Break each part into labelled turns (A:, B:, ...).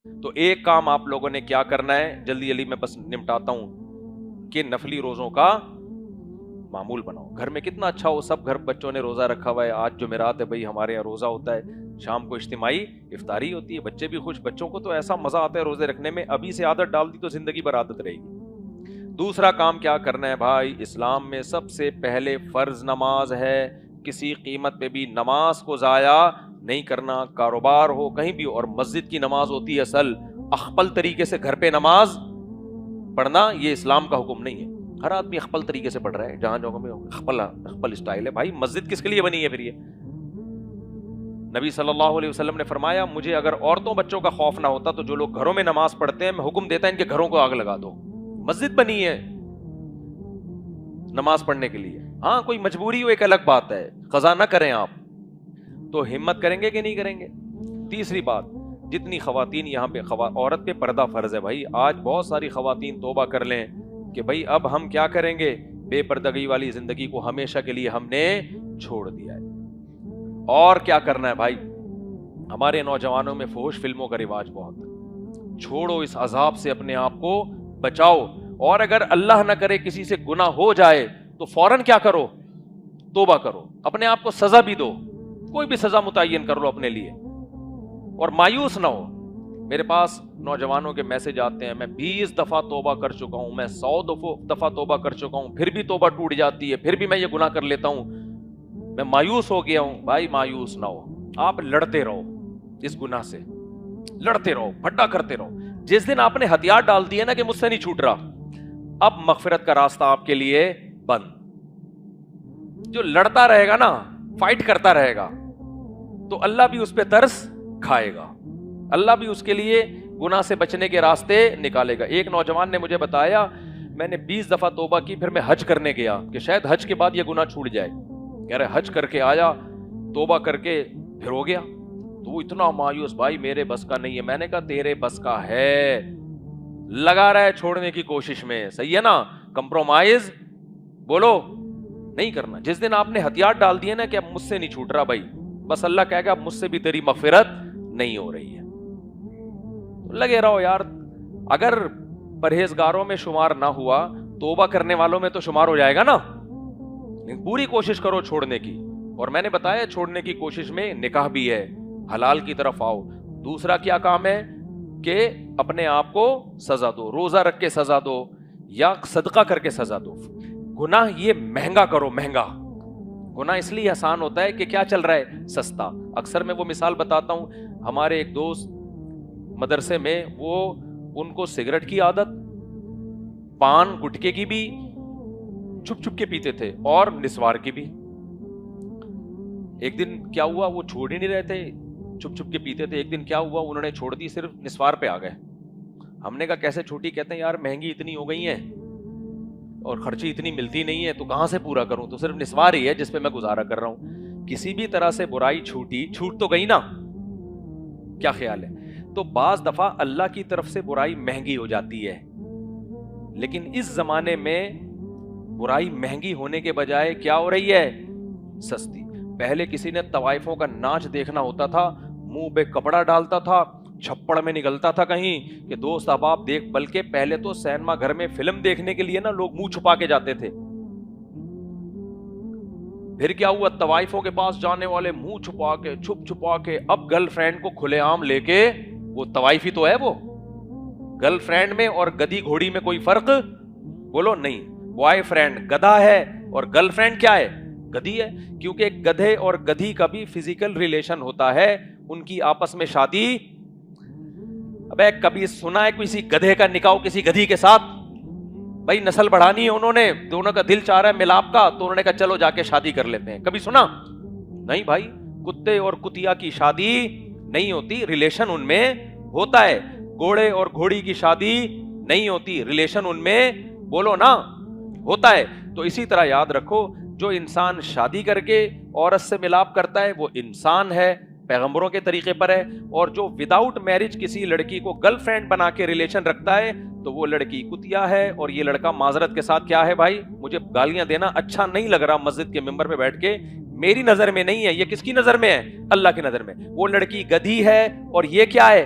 A: تو ایک کام آپ لوگوں نے کیا کرنا ہے، جلدی جلدی میں بس نمٹاتا ہوں، کہ نفلی روزوں کا معمول بناؤ. گھر میں کتنا اچھا ہو، سب گھر بچوں نے روزہ رکھا ہوا ہے. آج جمعرات ہے بھائی، ہمارے یہاں روزہ ہوتا ہے، شام کو اجتماعی افطاری ہوتی ہے، بچے بھی خوش. بچوں کو تو ایسا مزہ آتا ہے روزے رکھنے میں، ابھی سے عادت ڈال دی تو زندگی بھر عادت رہے گی. دوسرا کام کیا کرنا ہے بھائی، اسلام میں سب سے پہلے فرض نماز ہے. کسی قیمت پہ بھی نماز کو ضائع نہیں کرنا، کاروبار ہو کہیں بھی ہو. اور مسجد کی نماز ہوتی ہے اصل. اخپل طریقے سے گھر پہ نماز پڑھنا یہ اسلام کا حکم نہیں ہے. ہر آدمی اخپل طریقے سے پڑھ رہا ہے، جہاں جگہ میں اخپل اسٹائل ہے. بھائی مسجد کس کے لیے بنی ہے پھر؟ یہ نبی صلی اللہ علیہ وسلم نے فرمایا، مجھے اگر عورتوں بچوں کا خوف نہ ہوتا تو جو لوگ گھروں میں نماز پڑھتے ہیں میں حکم دیتا ان کے گھروں کو آگ لگا دو. مسجد بنی ہے نماز پڑھنے کے لیے. ہاں کوئی مجبوری ہو ایک الگ بات ہے، قضا نہ کریں آپ تو ہمت کریں گے کہ نہیں کریں گے. تیسری بات، جتنی خواتین یہاں پہ عورت پہ پردہ فرض ہے بھائی. آج بہت ساری خواتین توبہ کر لیں کہ بھائی اب ہم کیا کریں گے، بے پردگی والی زندگی کو ہمیشہ کے لیے ہم نے چھوڑ دیا ہے. اور کیا کرنا ہے بھائی، ہمارے نوجوانوں میں فحش فلموں کا رواج بہت ہے. چھوڑو اس عذاب سے، اپنے آپ کو بچاؤ. اور اگر اللہ نہ کرے کسی سے گناہ ہو جائے تو فوراً کیا کرو، توبہ کرو. اپنے آپ کو سزا بھی دو، کوئی بھی سزا متعین کر لو اپنے لیے، اور مایوس نہ ہو. میرے پاس نوجوانوں کے میسج آتے ہیں، میں 20 دفعہ توبہ کر چکا ہوں، میں 100 دفعہ توبہ کر چکا ہوں، پھر بھی توبہ ٹوٹ جاتی ہے، پھر بھی میں یہ گناہ کر لیتا ہوں، میں مایوس ہو گیا ہوں. بھائی مایوس نہ ہو، آپ لڑتے رہو اس گناہ سے، لڑتے رہو، پھڈا کرتے رہو. جس دن آپ نے ہتھیار ڈال دیا نا کہ مجھ سے نہیں چھوٹ رہا، اب مغفرت کا راستہ آپ کے لیے بند. جو لڑتا رہے گا نا، فائٹ کرتا رہے گا، تو اللہ بھی اس پہ ترس کھائے گا، اللہ بھی اس کے لیے گناہ سے بچنے کے راستے نکالے گا. ایک نوجوان نے مجھے بتایا، میں نے 20 دفعہ توبہ کی، پھر میں حج کرنے گیا کہ شاید حج کے بعد یہ گناہ چھوٹ جائے. کہہ رہے حج کر کے آیا، توبہ کر کے پھر ہو گیا. تو وہ اتنا مایوس، بھائی میرے بس کا نہیں ہے. میں نے کہا تیرے بس کا ہے، لگا رہا ہے چھوڑنے کی کوشش میں، صحیح ہے نا. کمپرومائز بولو نہیں کرنا. جس دن آپ نے ہتھیار ڈال دیے نا کہ اب مجھ سے نہیں چھوٹ رہا بھائی، بس اللہ کہے گا اب مجھ سے بھی تیری مغفرت نہیں ہو رہی ہے. لگے رہو یار. اگر پرہیزگاروں میں شمار نہ ہوا، توبہ کرنے والوں میں تو شمار ہو جائے گا نا. پوری کوشش کرو چھوڑنے کی. اور میں نے بتایا چھوڑنے کی کوشش میں نکاح بھی ہے، حلال کی طرف آؤ. دوسرا کیا کام ہے کہ اپنے آپ کو سزا دو، روزہ رکھ کے سزا دو یا صدقہ کر کے سزا دو. گناہ یہ مہنگا کرو، مہنگا. گناہ اس لیے آسان ہوتا ہے کہ کیا چل رہا ہے، سستا. اکثر میں وہ مثال بتاتا ہوں، ہمارے ایک دوست مدرسے میں، وہ ان کو سگریٹ کی عادت، پان گٹکے کی بھی چھپ چھپ کے پیتے تھے، اور نسوار کی بھی. ایک دن کیا ہوا، وہ چھوڑ ہی نہیں رہے تھے، چھپ چھپ کے پیتے تھے. ایک دن کیا ہوا، انہوں نے چھوڑ دی، صرف نسوار پہ آ گئے. ہم نے کہا کیسے چھوٹی؟ کہتے ہیں یار مہنگی اتنی ہو گئی ہیں اور خرچی اتنی ملتی نہیں ہے، تو کہاں سے پورا کروں، تو صرف نسوار ہی ہے جس پہ میں گزارا کر رہا ہوں. کسی بھی طرح سے برائی چھوٹی، چھوٹ تو گئی نا. کیا خیال ہے؟ تو بعض دفعہ اللہ کی طرف سے برائی مہنگی ہو جاتی ہے، لیکن اس زمانے میں برائی مہنگی ہونے کے بجائے کیا ہو رہی ہے، سستی. پہلے کسی نے طوائفوں کا ناچ دیکھنا ہوتا تھا، منہ پہ کپڑا ڈالتا تھا، چھپڑ میں نکلتا تھا کہیں کہ دوست اب آپ دیکھ. بلکہ پہلے تو سینما گھر میں فلم دیکھنے کے لیے نا لوگ منہ چھپا کے جاتے تھے. پھر کیا ہوا، طوائفوں کے پاس جانے والے منہ چھپا کے، چھپ چھپا کے. اب گرل فرینڈ کو کھلے عام لے کے، وہ طوائفی تو ہے، وہ گرل فرینڈ میں اور گدھی گھوڑی میں کوئی فرق بولو نہیں. بوائے فرینڈ گدھا ہے اور گرل فرینڈ کیا ہے، گدھی ہے. کیونکہ گدھے اور گدھی کا بھی فزیکل ریلیشن ہوتا ہے، ان کی آپس میں شادی. ابے کبھی سنا ہے کسی گدھے کا نکاح کسی گدھی کے ساتھ؟ بھائی نسل بڑھانی ہے، انہوں نے، دونوں کا دل چاہ رہا ہے ملاپ کا، تو انہوں نے کہا چلو جا کے شادی کر لیتے ہیں. کبھی سنا؟ نہیں بھائی. کتے اور کتیا کی شادی نہیں ہوتی، ریلیشن ان میں ہوتا ہے. گھوڑے اور گھوڑی کی شادی نہیں ہوتی، ریلیشن ان میں بولو نا ہوتا ہے. تو اسی طرح یاد رکھو، جو انسان شادی کر کے عورت سے ملاپ کرتا ہے وہ انسان ہے، پیغمبروں کے طریقے پر ہے. اور جو وداؤٹ میرج کسی لڑکی کو گرل فرینڈ بنا کے ریلیشن رکھتا ہے تو وہ لڑکی کتیا ہے، اور یہ لڑکا معذرت کے ساتھ کیا ہے بھائی، مجھے گالیاں دینا اچھا نہیں لگ رہا مسجد کے ممبر پہ بیٹھ کے، میری نظر میں نہیں ہے، یہ کس کی نظر میں ہے، اللہ کی نظر میں. وہ لڑکی گدھی ہے اور یہ کیا ہے،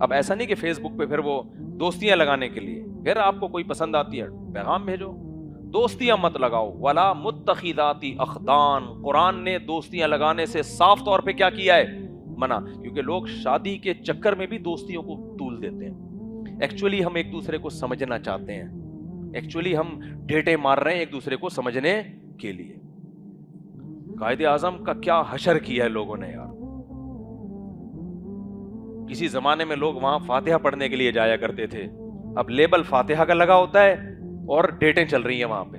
A: اب ایسا نہیں کہ فیس بک پہ پھر وہ دوستیاں لگانے کے لیے، پھر آپ کو کوئی پسند آتی ہے پیغام بھیجو، دوستیاں مت لگاؤ. ولا متخذاتی اخدان، قرآن نے دوستیاں لگانے سے صاف طور پہ کیا کیا ہے؟ منع. کیونکہ لوگ شادی کے چکر میں بھی دوستیوں کو طول دیتے ہیں. ایکچولی ہم ایک دوسرے کو سمجھنا چاہتے ہیں، ایکچولی ہم ڈیٹے مار رہے ہیں ایک دوسرے کو سمجھنے کے لیے. قائد اعظم کا کیا حشر کیا ہے لوگوں نے یار. کسی زمانے میں لوگ وہاں فاتحہ پڑھنے کے لیے جایا کرتے تھے، اب لیبل فاتحہ کا لگا ہوتا ہے اور ڈیٹیں چل رہی ہیں وہاں پہ.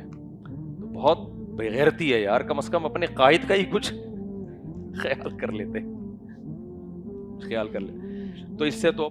A: تو بہت بےغیرتی ہے یار، کم از کم اپنے قائد کا ہی کچھ خیال کر لیتے، خیال کر لے. تو اس سے تو